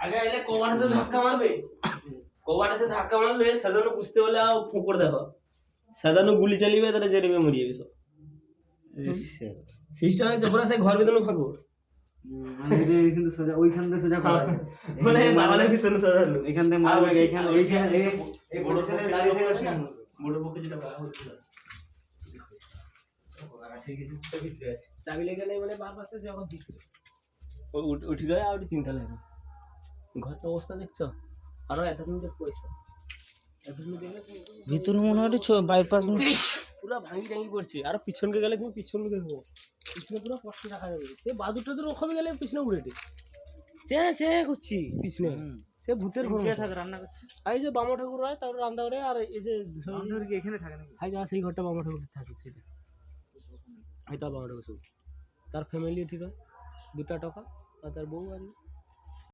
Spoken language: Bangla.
আগে আইলে কবাটাতে ধাক্কা মারবে, কবাটাতে ধাক্কা মারলে সাধারণ বুঝতে বলে ফোঁকর দেখো, সাধারণ গুলি চালিবে তারা জেরেবে মরিয়ে যাবে সব। সিস্টেম আছে পুরো সেই ঘর ভিতরে ফাঁকর, মানে এই কিন্তু সোজা ওইখান থেকে সোজা করা যায়, মানে বাগানের ভিতরে সোজা ঢুকলো এইখান থেকে মারবে, এইখানে ওইখানে এই বড় ছেলে দাঁড়িয়ে থেকে আছে বড় পক্ষে যেটা করা হচ্ছিল আছে কিছু ভিতরে আছে চাবি লেগে নেই মানে বাপ আছে যখন ভিতরে উঠি গেলে আর তিনটা লাগে ঘরটা অবস্থা দেখছো, আরো এতদিন যে পয়সা ভিতর মনে হয় বাইপাস পুরো ভাঙি টাঙ্গি পড়ছে, আর পিছনকে গেলে তুমি পিছনকে দেখবো পিছনে পুরো কষ্ট রাখা যাবে, সে বাদুরটা তো ওখানে গেলে পিছনে উড়েটে চে করছি পিছনে, সে ভূতের ঘর থাকে রান্না করছে। আর এই যে বামা ঠাকুর হয় তার রান্না করে, আর এই যে এখানে থাকে নাকি, হাই যা সেই ঘরটা বামা ঠাকুর থাকে সেটা হয়তো বামা ঠাকুর তার ফ্যামিলি ঠিক হয়, দুটা টাকা আর তার বউ আর